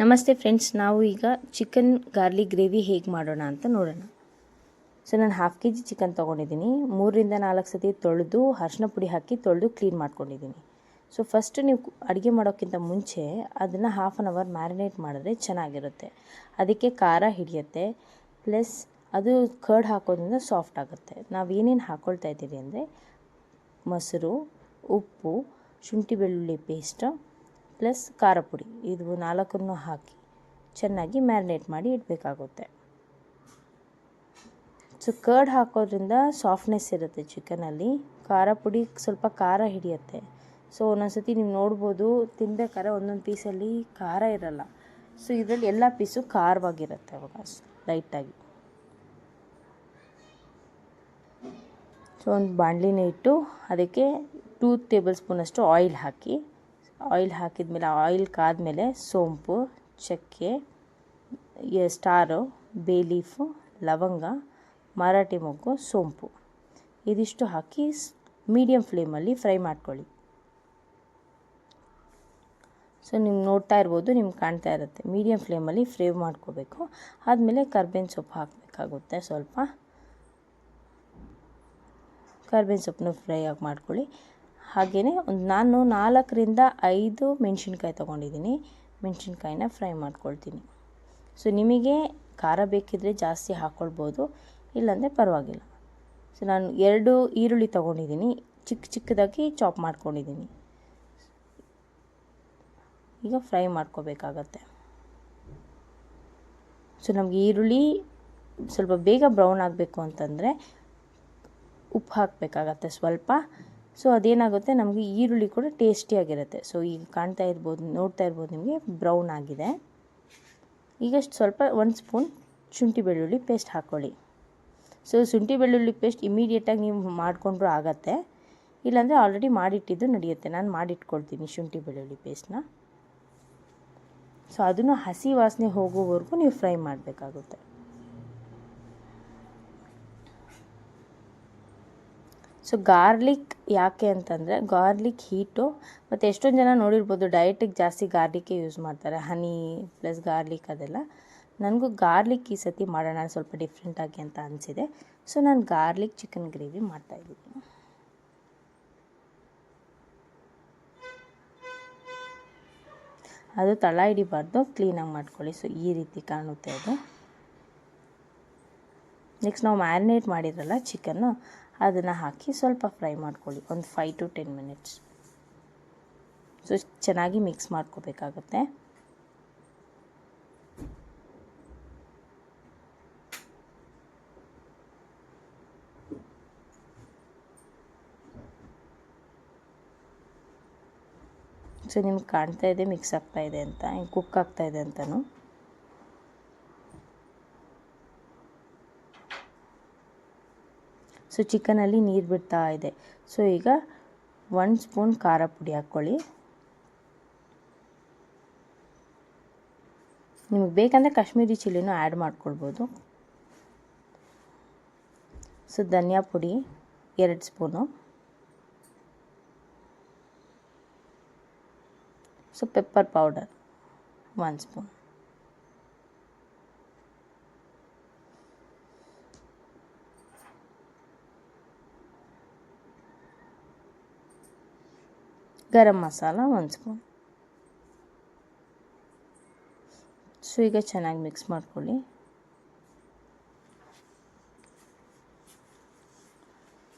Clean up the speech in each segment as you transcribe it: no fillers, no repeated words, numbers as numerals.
ನಮಸ್ತೆ ಫ್ರೆಂಡ್ಸ್, ನಾವು ಈಗ ಚಿಕನ್ ಗಾರ್ಲಿಕ್ ಗ್ರೇವಿ ಹೇಗೆ ಮಾಡೋಣ ಅಂತ ನೋಡೋಣ. ಸೊ ನಾನು 1/2 kg ಚಿಕನ್ ತೊಗೊಂಡಿದ್ದೀನಿ. 3ರಿಂದ 4 ಸತಿ ತೊಳೆದು ಅರಿಶಿನ ಪುಡಿ ಹಾಕಿ ತೊಳೆದು ಕ್ಲೀನ್ ಮಾಡ್ಕೊಂಡಿದ್ದೀನಿ. ಸೊ ಫಸ್ಟ್ ನೀವು ಅಡುಗೆ ಮಾಡೋಕ್ಕಿಂತ ಮುಂಚೆ ಅದನ್ನು 1/2 hour ಮ್ಯಾರಿನೇಟ್ ಮಾಡಿದ್ರೆ ಚೆನ್ನಾಗಿರುತ್ತೆ. ಅದಕ್ಕೆ ಖಾರ ಹಿಡಿಯುತ್ತೆ, ಪ್ಲಸ್ ಅದು ಕರ್ಡ್ ಹಾಕೋದ್ರಿಂದ ಸಾಫ್ಟ್ ಆಗುತ್ತೆ. ನಾವು ಏನೇನು ಹಾಕ್ಕೊಳ್ತಾ ಇದ್ದೀವಿ ಅಂದರೆ ಮೊಸರು, ಉಪ್ಪು, ಶುಂಠಿ ಬೆಳ್ಳುಳ್ಳಿ ಪೇಸ್ಟ್ ಪ್ಲಸ್ ಖಾರ ಪುಡಿ, ಇದು 4 ಹಾಕಿ ಚೆನ್ನಾಗಿ ಮ್ಯಾರಿನೇಟ್ ಮಾಡಿ ಇಡಬೇಕಾಗುತ್ತೆ. ಸೊ ಕರ್ಡ್ ಹಾಕೋದ್ರಿಂದ ಸಾಫ್ಟ್ನೆಸ್ ಇರುತ್ತೆ ಚಿಕನಲ್ಲಿ. ಖಾರ ಪುಡಿ ಸ್ವಲ್ಪ ಖಾರ ಹಿಡಿಯುತ್ತೆ. ಸೊ ಒಂದೊಂದು ಸತಿ ನೀವು ನೋಡ್ಬೋದು, ತಿನ್ನಬೇಕಾದ್ರೆ ಒಂದೊಂದು ಪೀಸಲ್ಲಿ ಖಾರ ಇರಲ್ಲ. ಸೊ ಇದರಲ್ಲಿ ಎಲ್ಲ ಪೀಸು ಖಾರವಾಗಿರುತ್ತೆ ಅವಾಗ ಲೈಟಾಗಿ. ಸೊ ಒಂದು ಬಾಣಲಿನ ಇಟ್ಟು ಅದಕ್ಕೆ 2 ಟೇಬಲ್ ಸ್ಪೂನಷ್ಟು ಆಯಿಲ್ ಹಾಕಿ. ಆಯಿಲ್ ಹಾಕಿದ್ಮೇಲೆ ಆಯಿಲ್ ಕಾದ್ಮೇಲೆ ಸೋಂಪು, ಚಕ್ಕೆ, ಸ್ಟಾರು, ಬೇ ಲೀಫು, ಲವಂಗ, ಮರಾಠಿ ಮೊಗ್ಗು, ಸೋಂಪು ಇದಿಷ್ಟು ಹಾಕಿ ಮೀಡಿಯಮ್ ಫ್ಲೇಮಲ್ಲಿ ಫ್ರೈ ಮಾಡ್ಕೊಳ್ಳಿ. ಸೊ ನೀವು ನೋಡ್ತಾ ಇರ್ಬೋದು, ನಿಮ್ಗೆ ಕಾಣ್ತಾ ಇರುತ್ತೆ. ಮೀಡಿಯಮ್ ಫ್ಲೇಮಲ್ಲಿ ಫ್ರೈ ಮಾಡ್ಕೋಬೇಕು. ಆದಮೇಲೆ ಕರ್ಬೇವಿನ ಸೊಪ್ಪು ಹಾಕಬೇಕಾಗುತ್ತೆ. ಸ್ವಲ್ಪ ಕರ್ಬೇವಿನ ಸೊಪ್ಪನ್ನು ಫ್ರೈ ಆಗಿ ಮಾಡ್ಕೊಳ್ಳಿ. ಹಾಗೆಯೇ ನಾನು 4ರಿಂದ 5 ಮೆಣಸಿನ್ಕಾಯಿ ತೊಗೊಂಡಿದ್ದೀನಿ. ಮೆಣಸಿನ್ಕಾಯಿನ ಫ್ರೈ ಮಾಡ್ಕೊಳ್ತೀನಿ. ಸೊ ನಿಮಗೆ ಖಾರ ಬೇಕಿದ್ದರೆ ಜಾಸ್ತಿ ಹಾಕ್ಕೊಳ್ಬೋದು, ಇಲ್ಲಾಂದರೆ ಪರವಾಗಿಲ್ಲ. ಸೊ ನಾನು 2 ಈರುಳ್ಳಿ ತೊಗೊಂಡಿದ್ದೀನಿ, ಚಿಕ್ಕದಾಗಿ ಚಾಪ್ ಮಾಡ್ಕೊಂಡಿದ್ದೀನಿ. ಈಗ ಫ್ರೈ ಮಾಡ್ಕೋಬೇಕಾಗತ್ತೆ. ಸೊ ನಮಗೆ ಈರುಳ್ಳಿ ಸ್ವಲ್ಪ ಬೇಗ ಬ್ರೌನ್ ಆಗಬೇಕು ಅಂತಂದರೆ ಉಪ್ಪು ಹಾಕಬೇಕಾಗತ್ತೆ ಸ್ವಲ್ಪ. ಸೊ ಅದೇನಾಗುತ್ತೆ, ನಮಗೆ ಈರುಳ್ಳಿ ಕೂಡ ಟೇಸ್ಟಿಯಾಗಿರುತ್ತೆ. ಸೊ ಈಗ ನೋಡ್ತಾ ಇರ್ಬೋದು ನಿಮಗೆ ಬ್ರೌನ್ ಆಗಿದೆ. ಈಗ ಸ್ವಲ್ಪ 1 ಸ್ಪೂನ್ ಶುಂಠಿ ಬೆಳ್ಳುಳ್ಳಿ ಪೇಸ್ಟ್ ಹಾಕ್ಕೊಳ್ಳಿ. ಸೊ ಶುಂಠಿ ಬೆಳ್ಳುಳ್ಳಿ ಪೇಸ್ಟ್ ಇಮಿಡಿಯೇಟಾಗಿ ನೀವು ಮಾಡಿಕೊಂಡ್ರೂ ಆಗತ್ತೆ, ಇಲ್ಲಾಂದರೆ ಆಲ್ರೆಡಿ ಮಾಡಿಟ್ಟಿದ್ದು ನಡೆಯುತ್ತೆ. ನಾನು ಮಾಡಿಟ್ಕೊಳ್ತೀನಿ ಶುಂಠಿ ಬೆಳ್ಳುಳ್ಳಿ ಪೇಸ್ಟ್ನ. ಸೊ ಅದನ್ನು ಹಸಿ ವಾಸನೆ ಹೋಗೋವರೆಗೂ ನೀವು ಫ್ರೈ ಮಾಡಬೇಕಾಗುತ್ತೆ. ಸೊ ಗಾರ್ಲಿಕ್ ಯಾಕೆ ಅಂತಂದರೆ ಗಾರ್ಲಿಕ್ ಹೀಟು, ಮತ್ತು ಎಷ್ಟೊಂದು ಜನ ನೋಡಿರ್ಬೋದು ಡಯಟಿಗೆ ಜಾಸ್ತಿ ಗಾರ್ಲಿಕ್ಕೇ ಯೂಸ್ ಮಾಡ್ತಾರೆ, ಹನಿ ಪ್ಲಸ್ ಗಾರ್ಲಿಕ್ ಅದೆಲ್ಲ. ನನಗೂ ಗಾರ್ಲಿಕ್ ಈ ಸತಿ ಮಾಡೋಣ ಸ್ವಲ್ಪ ಡಿಫ್ರೆಂಟಾಗಿ ಅಂತ ಅನಿಸಿದೆ. ಸೊ ನಾನು ಗಾರ್ಲಿಕ್ ಚಿಕನ್ ಗ್ರೇವಿ ಮಾಡ್ತಾಯಿದ್ದೀನಿ. ಅದು ತಳ ಹಿಡಿಬಾರ್ದು, ಕ್ಲೀನಾಗಿ ಮಾಡ್ಕೊಳ್ಳಿ. ಸೊ ಈ ರೀತಿ ಕಾಣುತ್ತೆ ಅದು. ನೆಕ್ಸ್ಟ್ ನಾವು ಮ್ಯಾರಿನೇಟ್ ಮಾಡಿದ್ರಲ್ಲ ಚಿಕನ್ನು, ಅದನ್ನು ಹಾಕಿ ಸ್ವಲ್ಪ ಫ್ರೈ ಮಾಡ್ಕೊಳ್ಳಿ, ಒಂದು 5 to 10 minutes. ಸೊ ಚೆನ್ನಾಗಿ ಮಿಕ್ಸ್ ಮಾಡ್ಕೋಬೇಕಾಗತ್ತೆ. ಸೊ ನಿಮ್ಗೆ ಕಾಣ್ತಾ ಇದೆ ಮಿಕ್ಸ್ ಆಗ್ತಾಯಿದೆ ಅಂತ, ಕುಕ್ ಆಗ್ತಾಯಿದೆ ಅಂತಲೂ. ಸೊ ಚಿಕನಲ್ಲಿ ನೀರು ಬಿಡ್ತಾ ಇದೆ. ಸೊ ಈಗ 1 ಸ್ಪೂನ್ ಖಾರ ಪುಡಿ ಹಾಕ್ಕೊಳ್ಳಿ. ನಿಮಗೆ ಬೇಕಂದರೆ ಕಾಶ್ಮೀರಿ ಚಿಲ್ಲಿನೂ ಆ್ಯಡ್ ಮಾಡ್ಕೊಳ್ಬೋದು. ಸೊ ಧನಿಯಾ ಪುಡಿ 2 spoon. So pepper powder 1 spoon. Garam masala 1 spoon. So ಈಗ ಚೆನ್ನಾಗಿ ಮಿಕ್ಸ್ ಮಾಡ್ಕೊಳ್ಳಿ.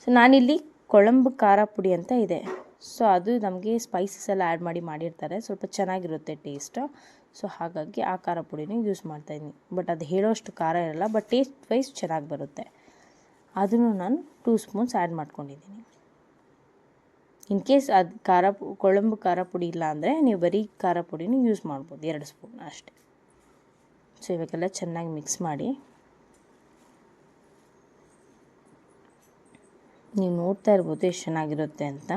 ಸೊ ನಾನಿಲ್ಲಿ ಕೊಳಂಬು ಖಾರ ಪುಡಿ ಅಂತ ಇದೆ. ಸೊ ಅದು ನಮಗೆ ಸ್ಪೈಸಸ್ ಎಲ್ಲ ಆ್ಯಡ್ ಮಾಡಿರ್ತಾರೆ, ಸ್ವಲ್ಪ ಚೆನ್ನಾಗಿರುತ್ತೆ ಟೇಸ್ಟ್. ಸೊ ಹಾಗಾಗಿ ಆ ಖಾರ ಪುಡಿನೇ ಯೂಸ್ ಮಾಡ್ತಾಯಿದ್ದೀನಿ. ಬಟ್ ಅದು ಹೇಳೋಷ್ಟು ಖಾರ ಇರಲ್ಲ, ಬಟ್ ಟೇಸ್ಟ್ ವೈಸ್ ಚೆನ್ನಾಗಿ ಬರುತ್ತೆ. ಅದನ್ನು ನಾನು 2 ಸ್ಪೂನ್ಸ್ ಆ್ಯಡ್ ಮಾಡ್ಕೊಂಡಿದ್ದೀನಿ. ಇನ್ ಕೇಸ್ ಅದು ಕೊಳಂಬು ಖಾರ ಪುಡಿ ಇಲ್ಲ ಅಂದರೆ ನೀವು ಬರೀ ಖಾರ ಪುಡಿನೂ ಯೂಸ್ ಮಾಡ್ಬೋದು, 2 ಸ್ಪೂನ್ ಅಷ್ಟೇ. ಸೊ ಇವಾಗೆಲ್ಲ ಚೆನ್ನಾಗಿ ಮಿಕ್ಸ್ ಮಾಡಿ. ನೀವು ನೋಡ್ತಾ ಇರ್ಬೋದು ಎಷ್ಟು ಚೆನ್ನಾಗಿರುತ್ತೆ ಅಂತ.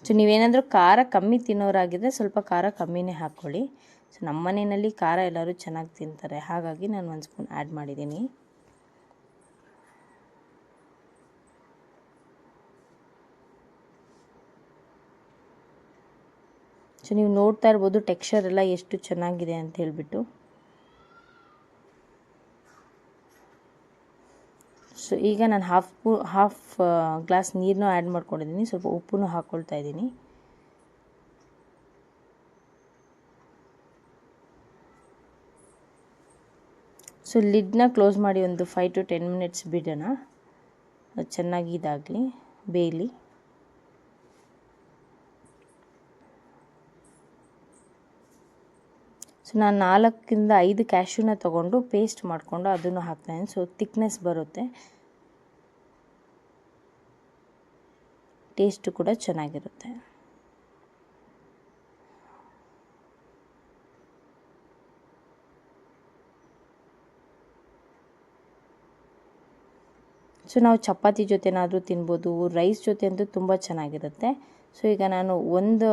ಸೊ ನೀವೇನಾದರೂ ಖಾರ ಕಮ್ಮಿ ತಿನ್ನೋರಾಗಿದ್ದರೆ ಸ್ವಲ್ಪ ಖಾರ ಕಮ್ಮಿನೇ ಹಾಕ್ಕೊಳ್ಳಿ. ಸೊ ನಮ್ಮ ಮನೆಯಲ್ಲಿ ಖಾರ ಎಲ್ಲರೂ ಚೆನ್ನಾಗಿ ತಿಂತಾರೆ, ಹಾಗಾಗಿ ನಾನು 1 ಸ್ಪೂನ್ ಆ್ಯಡ್ ಮಾಡಿದ್ದೀನಿ. ಸೊ ನೀವು ನೋಡ್ತಾ ಇರ್ಬೋದು ಟೆಕ್ಸ್ಚರ್ ಎಲ್ಲ ಎಷ್ಟು ಚೆನ್ನಾಗಿದೆ ಅಂತ ಹೇಳಿಬಿಟ್ಟು. ಸೊ ಈಗ ನಾನು ಹಾಫ್ ಗ್ಲಾಸ್ ನೀರನ್ನು ಆ್ಯಡ್ ಮಾಡ್ಕೊಂಡಿದ್ದೀನಿ. ಸ್ವಲ್ಪ ಉಪ್ಪನ್ನು ಹಾಕ್ಕೊಳ್ತಾ ಇದ್ದೀನಿ. ಸೊ ಲಿಡ್ನ ಕ್ಲೋಸ್ ಮಾಡಿ ಒಂದು 5 to 10 ಮಿನಿಟ್ಸ್ ಬಿಡೋಣ. ಅದು ಚೆನ್ನಾಗಿ ಇದಾಗಲಿ, ಬೇಯಲಿ. ಸೊ ನಾನು 4 to 5 ಕ್ಯಾಶ್ಯೂನ ತೊಗೊಂಡು ಪೇಸ್ಟ್ ಮಾಡಿಕೊಂಡು ಅದನ್ನು ಹಾಕ್ತಾಯಿದ್ದೀನಿ. ಸೊ ಥಿಕ್ನೆಸ್ ಬರುತ್ತೆ, ಟೇಸ್ಟು ಕೂಡ ಚೆನ್ನಾಗಿರುತ್ತೆ. ಸೊ ನಾವು ಚಪಾತಿ ಜೊತೆನಾದರೂ ತಿನ್ಬೋದು, ರೈಸ್ ಜೊತೆ ಅಂತೂ ತುಂಬ ಚೆನ್ನಾಗಿರುತ್ತೆ. ಸೊ ಈಗ ನಾನು ಒಂದು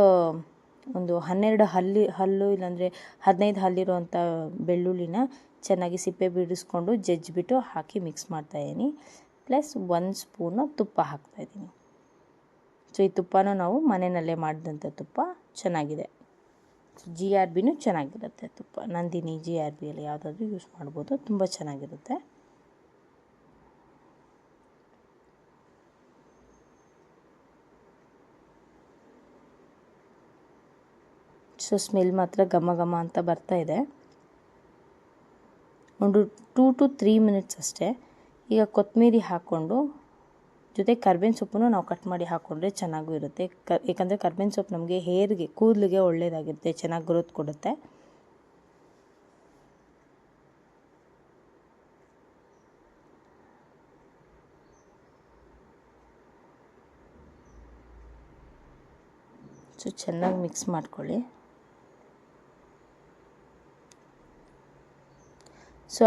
12 ಹಲ್ಲು ಇಲ್ಲಾಂದರೆ 15 ಹಲ್ಲಿರುವಂಥ ಬೆಳ್ಳುಳ್ಳಿನ ಚೆನ್ನಾಗಿ ಸಿಪ್ಪೆ ಬಿಡಿಸ್ಕೊಂಡು ಜಜ್ಜಿಬಿಟ್ಟು ಹಾಕಿ ಮಿಕ್ಸ್ ಮಾಡ್ತಾಯಿದ್ದೀನಿ. ಪ್ಲಸ್ 1 ಸ್ಪೂನು ತುಪ್ಪ ಹಾಕ್ತಾಯಿದ್ದೀನಿ. ಸೊ ಈ ತುಪ್ಪನೂ ನಾವು ಮನೆಯಲ್ಲೇ ಮಾಡಿದಂಥ ತುಪ್ಪ ಚೆನ್ನಾಗಿದೆ. GRBನೂ ಚೆನ್ನಾಗಿರುತ್ತೆ ತುಪ್ಪ. ನಂದಿನಿ GRBಯಲ್ಲಿ ಯಾವುದಾದ್ರೂ ಯೂಸ್ ಮಾಡ್ಬೋದು, ತುಂಬ ಚೆನ್ನಾಗಿರುತ್ತೆ. ಸೊ ಸ್ಮೆಲ್ ಮಾತ್ರ ಘಮ ಘಮ ಅಂತ ಬರ್ತಾ ಇದೆ. ಒಂದು 2 to 3 ಮಿನಿಟ್ಸ್ ಅಷ್ಟೇ. ಈಗ ಕೊತ್ತಂಬರಿ ಹಾಕ್ಕೊಂಡು ಜೊತೆ ಕರ್ಬೇವಿನ ಸೊಪ್ಪನ್ನು ನಾವು ಕಟ್ ಮಾಡಿ ಹಾಕ್ಕೊಂಡ್ರೆ ಚೆನ್ನಾಗೂ ಇರುತ್ತೆ. ಏಕೆಂದರೆ ಕರ್ಬೇವಿನ ಸೊಪ್ಪು ನಮಗೆ ಹೇರ್ಗೆ, ಕೂದಲಿಗೆ ಒಳ್ಳೆಯದಾಗಿರುತ್ತೆ, ಚೆನ್ನಾಗಿ ಗ್ರೋತ್ ಕೊಡುತ್ತೆ. ಸೊ ಚೆನ್ನಾಗಿ ಮಿಕ್ಸ್ ಮಾಡ್ಕೊಳ್ಳಿ. ಸೊ